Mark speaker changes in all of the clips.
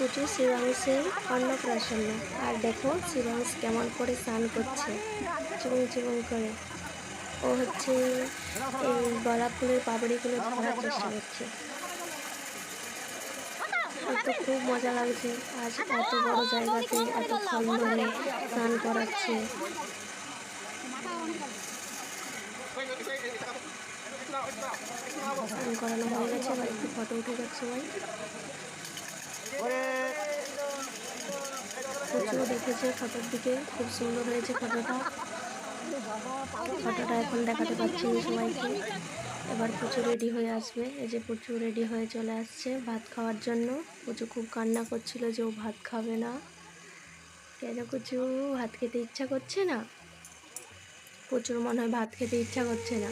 Speaker 1: পুচু শিবাংশের অন্নপ্রাশন। আর দেখো শিবাংশ কেমন করে স্নান করছে চিবুং চিবুং করে। ও হচ্ছে এই গোলাপ ফুলের পাপড়িগুলো ধরার চেষ্টা করছে। তো খুব মজা লাগছে, আজ এত বড় জায়গাতে এত ফল ধরে স্নান করাচ্ছে। স্নান করানো হয়ে গেছে, এবার একটু ফটো উঠে যাচ্ছে সবাই। প্রচুর দেখেছে ফটোর দিকে, খুব সুন্দর হয়েছে ফটোটা। এখন দেখাতে পারছি না সবাইকে। এবার প্রচুর রেডি হয়ে আসবে। এই যে প্রচুর রেডি হয়ে চলে আসছে ভাত খাওয়ার জন্য। প্রচুর খুব কান্না করছিল যে ও ভাত খাবে না। কেন কুচু ভাত খেতে ইচ্ছা করছে না? প্রচুর মনে হয় ভাত খেতে ইচ্ছা করছে না।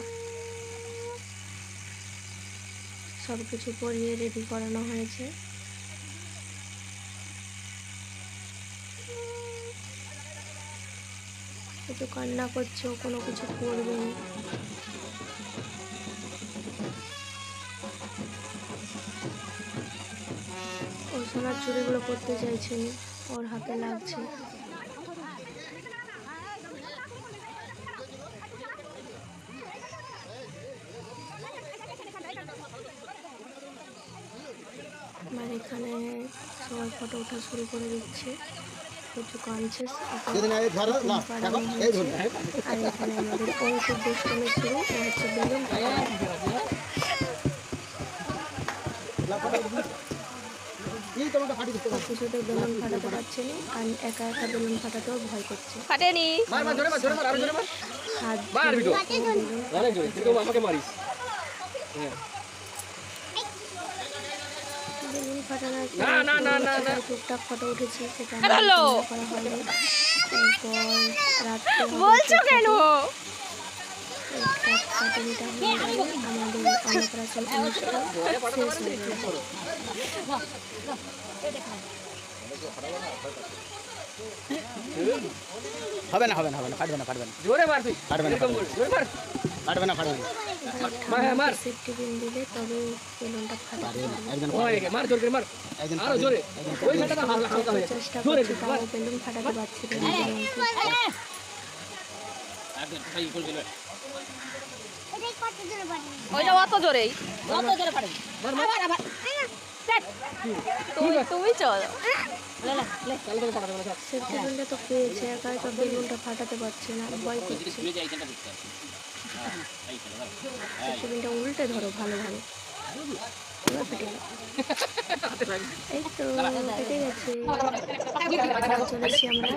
Speaker 1: সব কিছু পরিয়ে রেডি করানো হয়েছে। একটু কান্না করছে, কোনো কিছু করবে না। ও সোনার চুড়িগুলো করতে চাইছে না, ওর হাতে লাগছে। আমার এখানে সবাই ফটো ওঠা শুরু করে দিচ্ছে। কিছু কাঁদছে, আর এখানে আমাদের অঙ্কুর দুষ্টমি শুরু। ও হচ্ছে বেলুন কিছুতে বেলুন ফাটাতে পারছে না, আর একা একা বেলুন ফাটাতেও ভয় করছে। ফাটেনি বেলুন ফাটানোর টুকটাক ফটো উঠেছি, সেটা করা হয়নি। তারপর রাত্রে বলছো কেন কাটিংটা হয়ে গেলে আমাদের অন্নপ্রাশন অনুষ্ঠান শেষ হয়ে যাবে।
Speaker 2: হবে না হবে না হবে না, কাটবে না কাটবে না, জোরে মার, তুই কাটবে না জোরে মার, কাটবে না কাটবে না,
Speaker 1: মার সেফটি পিন দিলে তবে বেলুনটা ফাটাতে পারবে।
Speaker 2: মার জোরে মার, আরো জোরে, ওই মেটাটা হালকা হয়ে
Speaker 1: চেষ্টা করছি, তাও বেলুন ফাটাতে পারছি না।
Speaker 3: ওইটা অত জোরেই, অত জোরে ফাটে, মার মার আবার তুমি চলো।
Speaker 1: সেফটি পিনটা তো পেয়েছে, একা একা বেলুনটা ফাটাতে পারছে না, ভয় করছে। সেফটি পিনটা উল্টে ধরো ভালোভাবে। এবার ফেটে গেল, এই তো ফেটে গেছে। চলেছি আমরা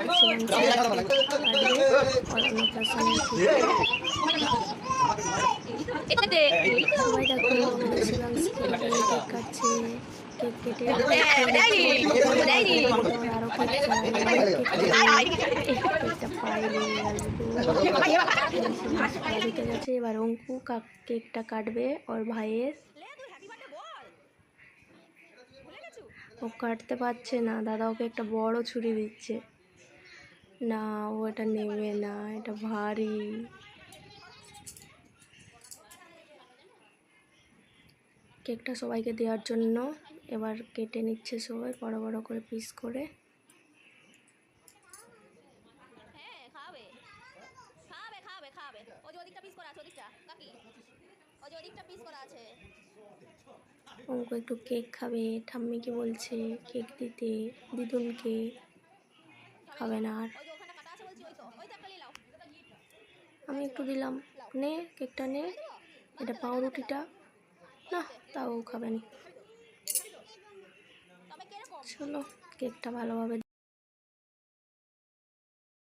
Speaker 1: সবাই দেখো শিবাংশ কেক কাটছে। কেক কেটে আরো কেকটা পায়ে লেগে গেছে। এবার অঙ্কু কেকটা কাটবে ওর ভাইয়ের। ও কাটতে পারছে না, দাদা ওকে একটা বড় ছুরি দিচ্ছে। না, ও এটা নেবে না, এটা ভারী। কেকটা সবাইকে দেওয়ার জন্য এবার কেটে নিচ্ছে সবাই বড় বড় করে পিস করে। অঙ্ক একটু কেক খাবে, ঠাম্মিকে বলছে কেক দিতে, দিদুনকে। খাবে না আর, আমি একটু দিলাম, নে কেকটা নে, এটা পাউরুটিটা না, তাও খাবে না। চলো কেকটা ভালোভাবে